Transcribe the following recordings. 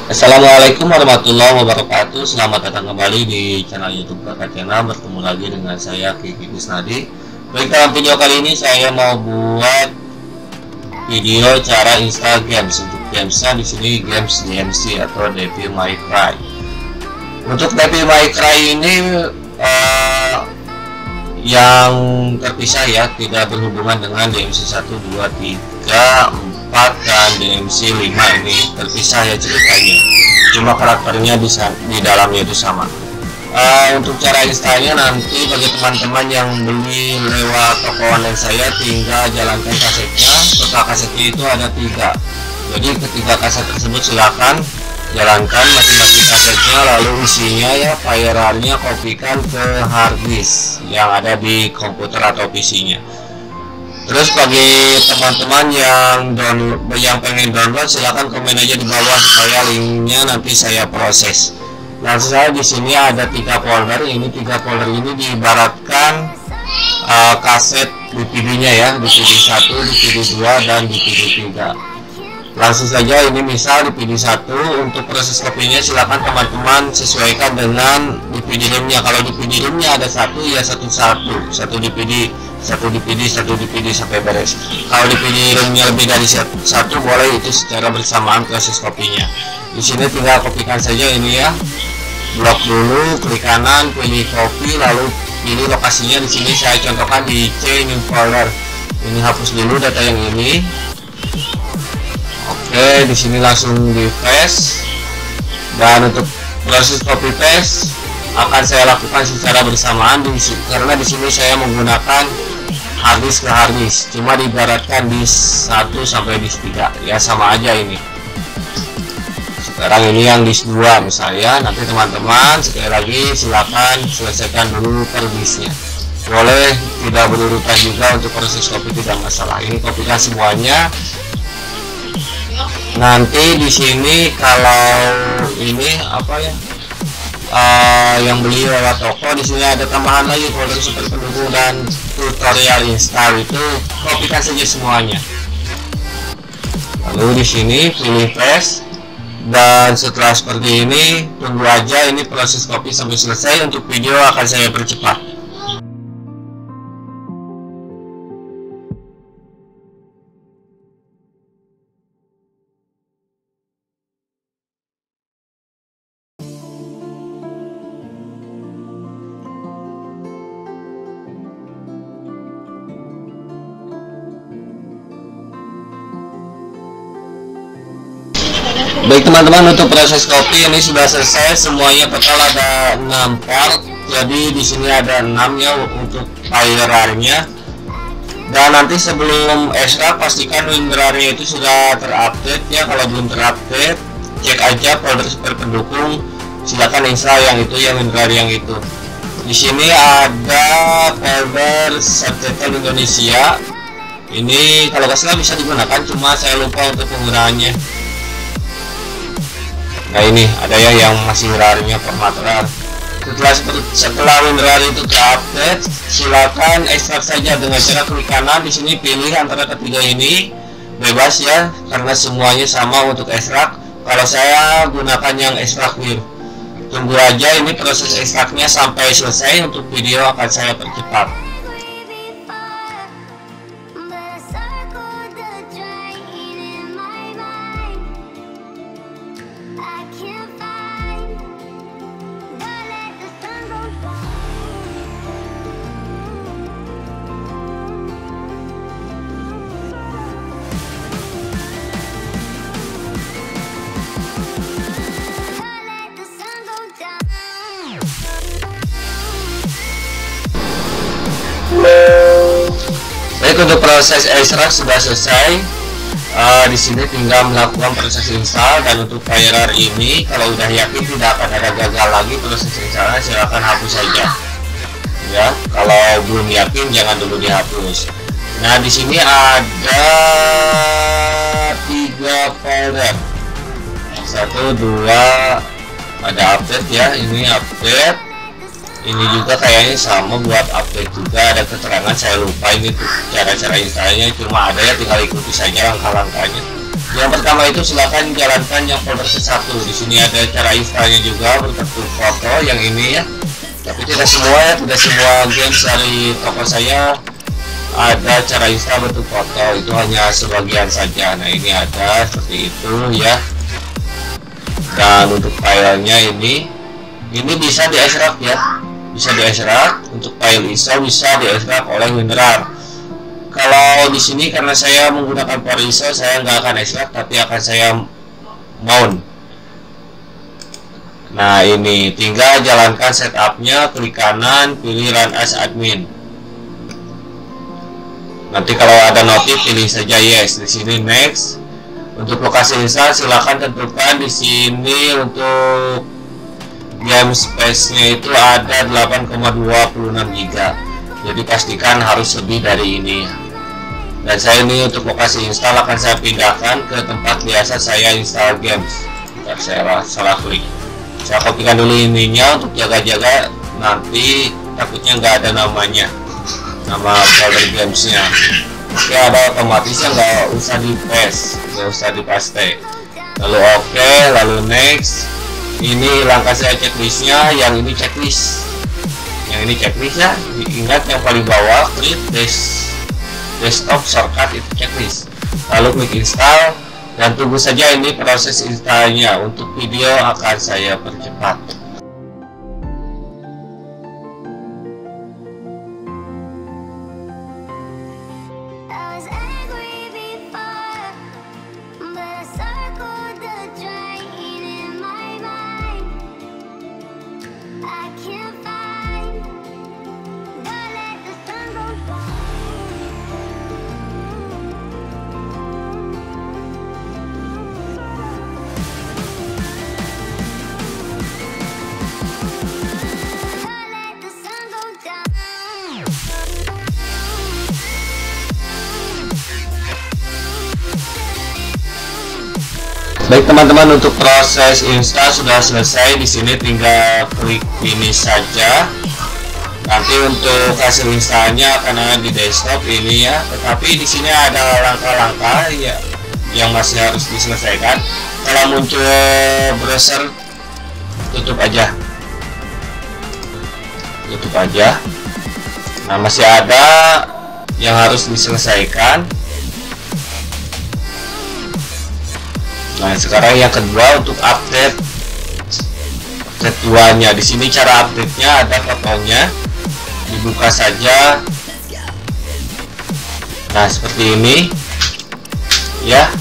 Assalamualaikum warahmatullahi wabarakatuh. Selamat datang kembali di channel YouTube Kakak Channel. Bertemu lagi dengan saya Kiki Kusnadi. Baik, dalam video kali ini saya mau buat video cara install games. Untuk gamesnya di sini games DMC atau Devil May Cry. Untuk Devil May Cry ini yang terpisah ya, tidak berhubungan dengan DMC 1, 2, 3, 4 dan DMC 5. Ini terpisah ya ceritanya, cuma karakternya di dalamnya itu sama. Untuk cara installnya nanti bagi teman-teman yang beli lewat toko online saya, tinggal jalankan kasetnya. Total kasetnya itu ada 3, jadi ketiga kaset tersebut silakan jalankan masing-masing kasetnya, lalu isinya ya filernya kopikan ke harddisk yang ada di komputer atau PC-nya. Terus bagi teman-teman yang pengen download, silahkan komen aja di bawah supaya linknya nanti saya proses. Langsung saja, di sini ada 3 folder. Ini 3 folder ini diibaratkan kaset DVD-nya ya, DVD 1, DVD 2 dan DVD 3. Langsung saja, ini misal DVD 1, untuk proses kopinya silahkan teman-teman sesuaikan dengan DVD ROM-nya. Kalau DVD ROM-nya ada 1 ya satu DVD, satu DVD sampai beres. Kalau DVD ROM-nya lebih dari 1 boleh itu secara bersamaan proses kopinya. Di sini tinggal kopikan saja ini ya. Blok dulu, klik kanan, pilih copy, lalu pilih lokasinya. Di sini saya contohkan di C new folder. Ini hapus dulu data yang ini. Oke, di sini langsung di paste. Dan untuk proses copy paste akan saya lakukan secara bersamaan karena di sini saya menggunakan harddisk ke harddisk, cuma diibaratkan disk 1 sampai disk 3 ya, sama aja ini. Sekarang ini yang disk 2 misalnya, nanti teman-teman sekali lagi silakan selesaikan dulu per disknya. Boleh tidak berurutan juga, untuk proses copy tidak masalah. Ini kopikan semuanya. Nanti di sini kalau ini apa ya, yang beli lewat toko, di sini ada tambahan lagi folder super pendukung dan tutorial install, itu kopikan saja semuanya. Lalu di sini pilih paste, dan setelah seperti ini tunggu aja ini proses copy sampai selesai. Untuk video akan saya percepat. Baik teman-teman, untuk proses copy ini sudah selesai semuanya. Total ada 6 part, jadi di sini ada 6 ya untuk filernya. Dan nanti sebelum extract pastikan WinRAR-nya itu sudah terupdate ya. Kalau belum terupdate, cek aja folder super pendukung, silakan install yang itu, yang WinRAR yang itu. Di sini ada folder subtitle Indonesia. Ini kalau nggak salah bisa digunakan, cuma saya lupa untuk penggunaannya. Nah ini ada ya yang masih RAR-nya format RAR. Setelah WinRAR itu terupdate, silakan ekstrak saja dengan cara klik kanan. Di sini pilih antara ketiga ini, bebas ya, karena semuanya sama untuk ekstrak. Kalau saya gunakan yang ekstrak WIR. Tunggu aja ini proses ekstraknya sampai selesai. Untuk video akan saya percepat. Baik, untuk proses ekstrak sudah selesai. Di sini tinggal melakukan proses install. Dan untuk filer ini kalau udah yakin tidak akan ada gagal lagi proses installnya, silahkan hapus saja ya. Kalau belum yakin jangan dulu dihapus. Nah di sini ada 3 folder, 1, 2, ada update ya, ini update. Ini juga kayaknya sama buat update juga, ada keterangan saya lupa ini tuh cara-cara installnya, cuma ada ya, tinggal ikuti saja langkah-langkahnya. Yang pertama itu silakan jalankan yang folder ke-1. Di sini ada cara installnya juga berbentuk foto yang ini ya. Tapi tidak semua ya, tidak semua games dari toko saya ada cara install bentuk foto, itu hanya sebagian saja. Nah ini ada seperti itu ya. Dan untuk filenya ini bisa di extract ya, bisa di extract. Untuk file ISO bisa di extract oleh WinRAR. Kalau di sini karena saya menggunakan Power ISO, saya nggak akan extract tapi akan saya mount. Nah ini tinggal jalankan setupnya, klik kanan, pilih Run as Admin. Nanti kalau ada notif pilih saja yes. Di sini next. Untuk lokasi install silahkan tentukan di sini. Untuk game space-nya itu ada 8,26 GB. Jadi pastikan harus lebih dari ini. Dan saya ini untuk lokasi install akan saya pindahkan ke tempat biasa saya install games. Ntar saya salah klik. Saya kopikan dulu ininya untuk jaga-jaga nanti takutnya nggak ada namanya, nama folder gamesnya. Oke, ada otomatisnya, nggak usah di paste, nggak usah dipaste. Lalu oke, lalu next. Ini langkah saya checklistnya, yang ini checklist, yang ini checklist ya. Ingat yang paling bawah klik desktop shortcut itu checklist. Lalu klik install dan tunggu saja ini proses installnya. Untuk video akan saya percepat. Baik teman-teman, untuk proses install sudah selesai. Di sini tinggal klik finish saja. Nanti untuk hasil installnya akan ada di desktop ini ya. Tetapi di sini ada langkah-langkah ya yang masih harus diselesaikan. Kalau muncul browser, tutup aja, tutup aja. Nah masih ada yang harus diselesaikan. Nah sekarang yang kedua untuk update keduanya. Di sini cara update-nya ada fotonya, dibuka saja. Nah seperti ini ya.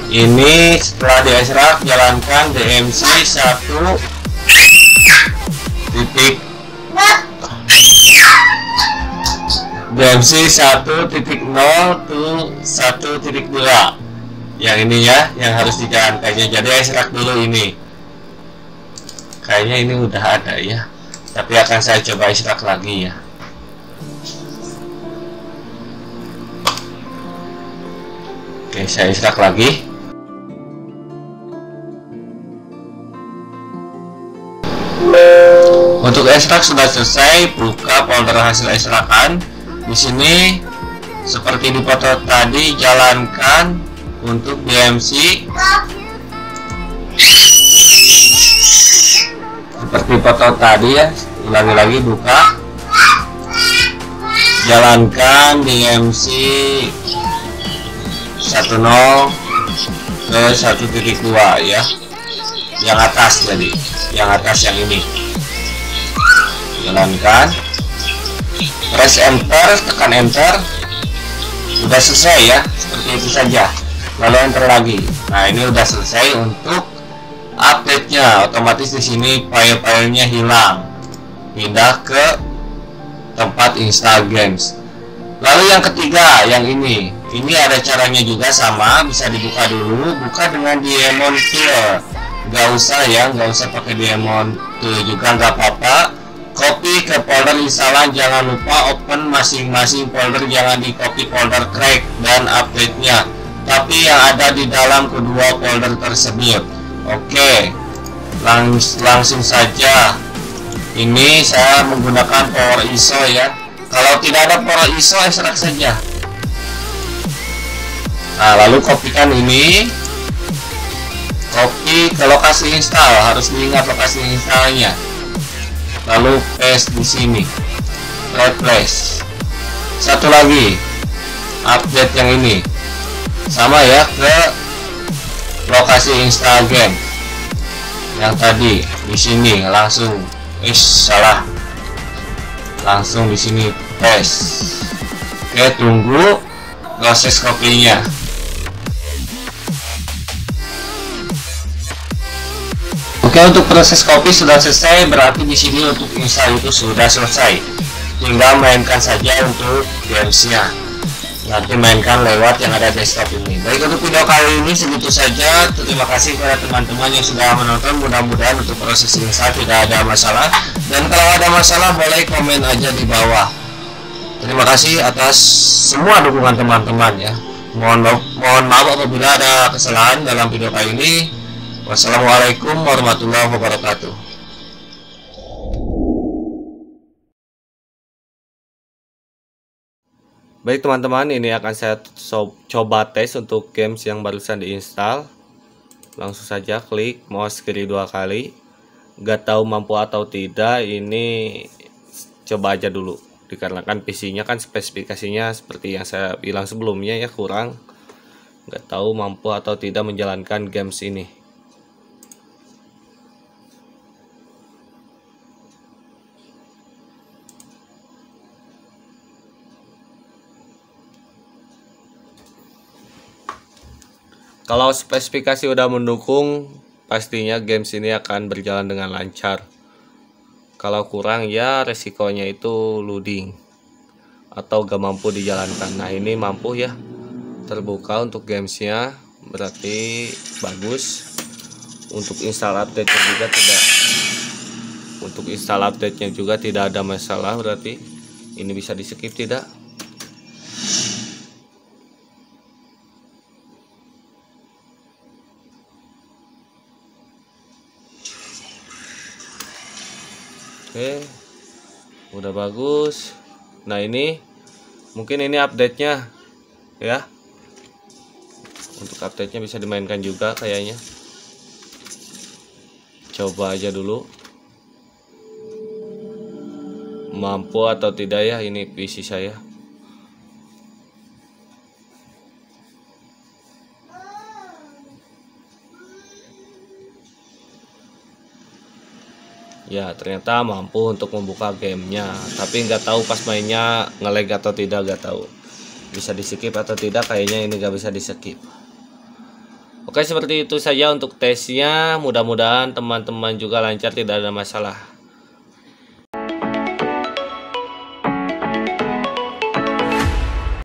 Ini setelah di extract jalankan DMC 1 titik DMC 1.0 to 1.2. Yang ini ya, yang harus dijalankannya. Jadi extract dulu ini. Kayaknya ini udah ada ya, tapi akan saya coba extract lagi ya. Oke, saya extract lagi. Untuk extract sudah selesai. Buka folder hasil extractan. Di sini seperti di foto tadi, jalankan untuk DMC seperti foto tadi ya. Ulangi lagi, buka, jalankan DMC 10 ke 1.2 ya, yang atas tadi, yang atas yang ini. Jalankan, press enter, tekan enter. Sudah selesai ya, seperti itu saja. Lalu enter lagi. Nah ini udah selesai untuk update-nya. Otomatis di sini file-filenya hilang, pindah ke tempat install games. Lalu yang ketiga, yang ini ada caranya juga sama. Bisa dibuka dulu, buka dengan Diamond Tool. Nggak usah ya, nggak usah pakai Diamond Tool juga nggak apa-apa. Copy ke folder instalan, jangan lupa open masing-masing folder, jangan di copy folder crack dan update-nya, tapi yang ada di dalam kedua folder tersebut. Oke, langsung saja. Ini saya menggunakan Power ISO ya. Kalau tidak ada Power ISO, extract saja. Nah, lalu kopikan ini, copy ke lokasi install, harus diingat lokasi installnya. Lalu paste di sini, replace. Satu lagi, update yang ini, sama ya, ke lokasi install game yang tadi di sini langsung, salah, langsung di sini paste. Oke, tunggu proses kopinya. Oke, untuk proses copy sudah selesai, berarti di sini untuk install itu sudah selesai. Tinggal mainkan saja untuk gamesnya. Nanti mainkan lewat yang ada desktop ini. Baik, untuk video kali ini segitu saja. Terima kasih kepada teman-teman yang sudah menonton. Mudah-mudahan untuk proses install tidak ada masalah. Dan kalau ada masalah boleh komen aja di bawah. Terima kasih atas semua dukungan teman-teman ya. Mohon maaf apabila ada kesalahan dalam video kali ini. Wassalamualaikum warahmatullahi wabarakatuh. Baik teman-teman, ini akan saya coba tes untuk games yang barusan diinstal. Langsung saja klik mouse kiri 2 kali. Gak tahu mampu atau tidak, ini coba aja dulu. Dikarenakan PC-nya kan spesifikasinya seperti yang saya bilang sebelumnya ya, kurang. Gak tahu mampu atau tidak menjalankan games ini. Kalau spesifikasi udah mendukung, pastinya games ini akan berjalan dengan lancar. Kalau kurang ya resikonya itu loading atau gak mampu dijalankan. Nah, ini mampu ya, terbuka untuk gamesnya, berarti bagus. Untuk install update-nya juga tidak, untuk install update-nya juga tidak ada masalah, berarti ini bisa di skip tidak. Oke, udah bagus. Nah, ini mungkin ini update-nya ya. Untuk update-nya bisa dimainkan juga kayaknya. Coba aja dulu mampu atau tidak ya ini PC saya. Ya, ternyata mampu untuk membuka gamenya, tapi nggak tahu pas mainnya nge-lag atau tidak, nggak tahu. Bisa di skip atau tidak, kayaknya ini nggak bisa di skip. Oke, seperti itu saja untuk tesnya. Mudah-mudahan teman-teman juga lancar, tidak ada masalah.